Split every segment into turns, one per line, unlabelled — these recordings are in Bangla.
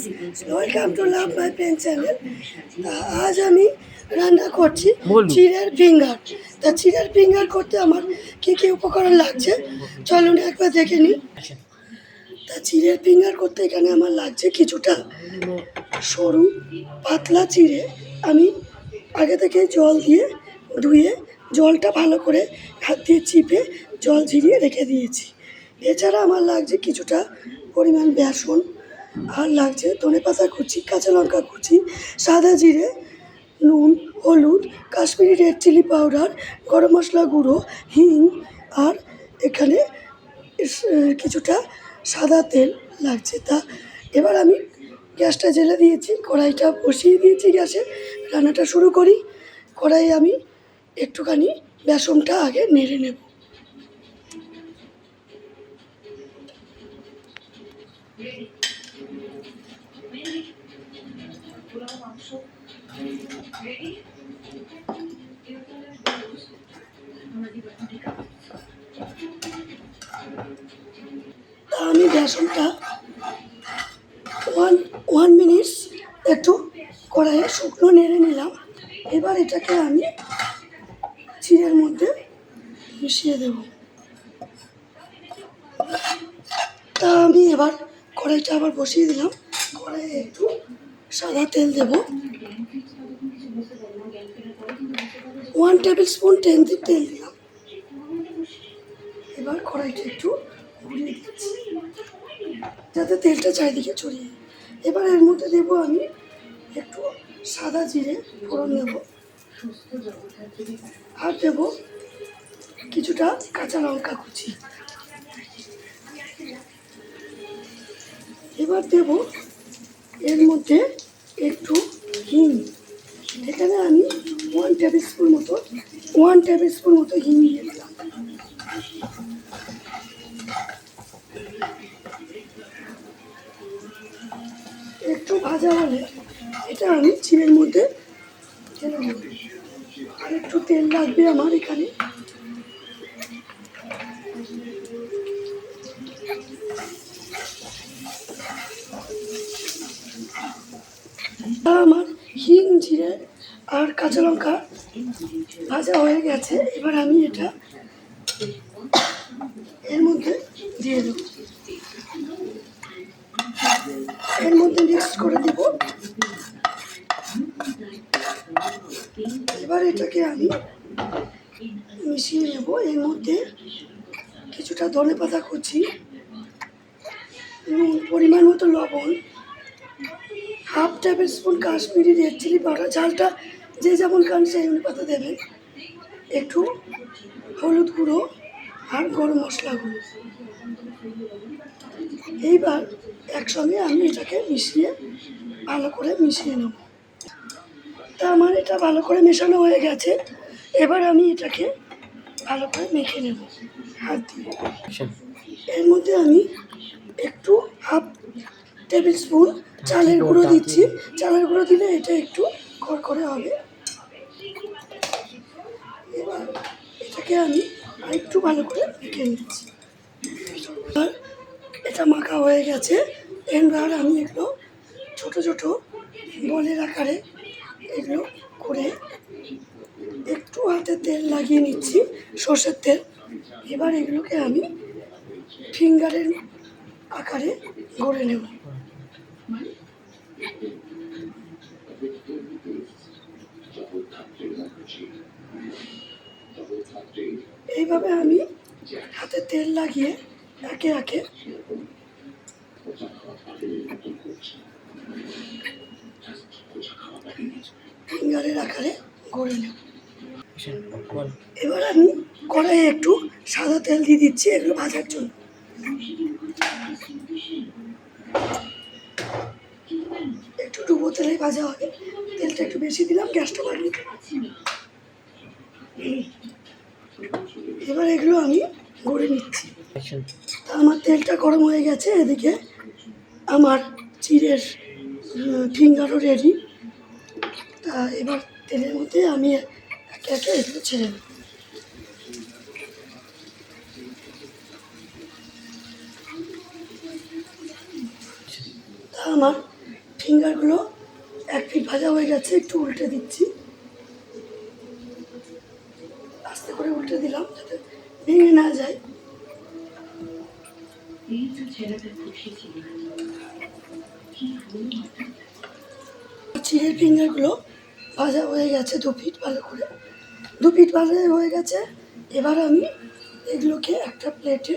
Friends, welcome to love my pen channel. আজ আমি রান্না করছি চিড়ের ফিঙ্গার। তা চিড়ের ফিঙ্গার করতে আমার কী কী উপকরণ লাগছে চলুন একবার দেখে নিই। তা চিড়ের ফিঙ্গার করতে এখানে আমার লাগছে কিছুটা সরু পাতলা চিড়ে। আমি আগে থেকে জল দিয়ে ধুয়ে জলটা ভালো করে হাত দিয়ে চিপে জল ঝরিয়ে রেখে দিয়েছি। এছাড়া আমার লাগছে কিছুটা পরিমাণ বেসন, আর লাগছে ধনেপাতা কুচি, কাঁচা লঙ্কা কুচি, সাদা জিরে, নুন, হলুদ, কাশ্মীরি রেড চিলি পাউডার, গরম মশলা গুঁড়ো, হিং, আর এখানে কিছুটা সাদা তেল লাগছে। তা এবার আমি গ্যাসটা জ্বেলে দিয়েছি, কড়াইটা বসিয়ে দিয়েছি গ্যাসে, রান্নাটা শুরু করি। কড়াইয়ে আমি একটুখানি বেসনটা আগে নেড়ে নেব। তা আমি বেসনটা ওয়ান মিনিটস একটু কড়াইয়ে শুকনো নেড়ে নিলাম। এবার এটাকে আমি চিড়ের মধ্যে মিশিয়ে দেব। তা আমি এবার কড়াইটা আবার বসিয়ে দিলাম। কড়াইয়ে একটু সাদা তেল দেব, 1 টেবিল স্পুন তেল দিলাম। এবার কড়াইটা একটু ঘুরিয়ে দিচ্ছি যাতে তেলটা চারিদিকে ছড়িয়ে। এবার এর মধ্যে দেবো আমি একটু সাদা জিরে ফোড়ন দেব, আর দেব কিছুটা কাঁচা লঙ্কা কুচি। এবার দেব এর মধ্যে একটু হিং। এখানে আমি 1 টেবিল স্পুন মতো হিং দিয়ে দিলাম। একটু ভাজা হলে এটা আমি চিড়ের মধ্যে ঢেলে দেব। আর একটু তেল লাগবে আমার এখানে। আমার হিং, জিরে আর কাঁচা লঙ্কা ভাজা হয়ে গেছে। এবার আমি এটা এর মধ্যে দিয়ে দেব, এর মধ্যে মিক্স করে দেব। এবার এটাকে আমি মিশিয়ে নেব। এর মধ্যে কিছুটা ধনেপাতা কুচি, পরিমাণ মতো লবণ, 1/2 tablespoon Kashmiri red chilli powder, ঝালটা যে যেমন খান সেই অনুপাতে দেবেন, একটু হলুদ গুঁড়ো আর গরম মশলা গুঁড়ো। এইবার একসঙ্গে আমি এটাকে ভালো করে মিশিয়ে নেব। তা আমার এটা ভালো করে মেশানো হয়ে গেছে। এবার আমি এটাকে ভালো করে মেখে নেব হাত দিয়ে। এর মধ্যে আমি একটু 1/2 টেবিল স্পুন চালের গুঁড়ো দিচ্ছি। চালের গুঁড়ো দিলে এটা একটু খড়খড়ে হবে। এবার এটাকে আমি আরেকটু ভালো করে মেখে নিচ্ছি। আর এটা মাখা হয়ে গেছে। এবার আমি এগুলো ছোটো ছোটো বলের আকারে এগুলো করে একটু হাতে তেল লাগিয়ে নিচ্ছি, সর্ষের তেল। এবার এগুলোকে আমি ফিঙ্গারের আকারে গড়ে নেব। এইভাবে আমি হাতে তেল লাগিয়ে একে একে ফিঙ্গারের আকারে গড়ে নেব। এবার আমি কড়াইয়ে একটু সাদা তেল দিয়ে দিচ্ছি এগুলো ভাজার জন্য। একটু ডুবো তেলে ভাজা হবে, তেলটা একটু বেশি দিলাম, গ্যাসটা বাড়িয়ে। এবার এগুলো আমি গড়ে নিচ্ছি। তা আমার তেলটা গরম হয়ে গেছে। এদিকে আমার চিড়ের ফিঙ্গারও রেডি। তা এবার তেলের মধ্যে আমি একে একে এগুলো ছেড়ে দেব। তা আমার ফিঙ্গারগুলো এক পিঠ ভাজা হয়ে গেছে, একটু উল্টে দিচ্ছি, আস্তে করে উল্টে দিলাম যাতে ভেঙে না যায়। চিড়ের ফিঙ্গারগুলো ভাজা হয়ে গেছে 2 পিঠ ভালো করে, 2 পিঠ ভাজা হয়ে গেছে। এবার আমি এগুলোকে একটা প্লেটে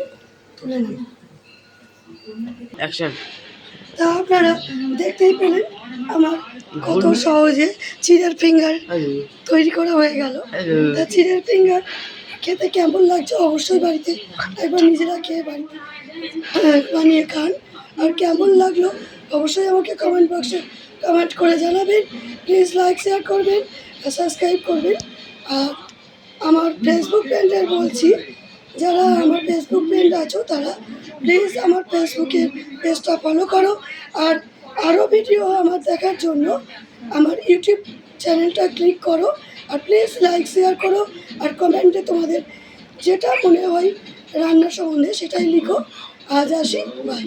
তুলে নেব।
অ্যাকশন।
তা আপনারা দেখতেই পেলেন আমার কত সহজে চিড়ের ফিঙ্গার তৈরি করা হয়ে গেল। তা চিড়ের ফিঙ্গার খেতে কেমন লাগছে অবশ্যই বাড়িতে একবার নিজেরা খেয়ে বাড়িতে বানিয়ে খান। আর কেমন লাগলো অবশ্যই আমাকে কমেন্ট বক্সে কমেন্ট করে জানাবেন। প্লিজ লাইক শেয়ার করবেন, সাবস্ক্রাইব করবেন। আর আমার ফেসবুক ফ্রেন্ডের বলছি, যারা আমার ফেসবুক ফ্রেন্ড আছো তারা প্লিজ আমার ফেসবুকের পেজটা ফলো করো। আর আরও ভিডিও আমার দেখার জন্য আমার ইউটিউব চ্যানেলটা ক্লিক করো। আর প্লিজ লাইক শেয়ার করো, আর কমেন্টে তোমাদের যেটা মনে হয় রান্না সম্বন্ধে সেটাই লিখো। আজ আসি, বাই।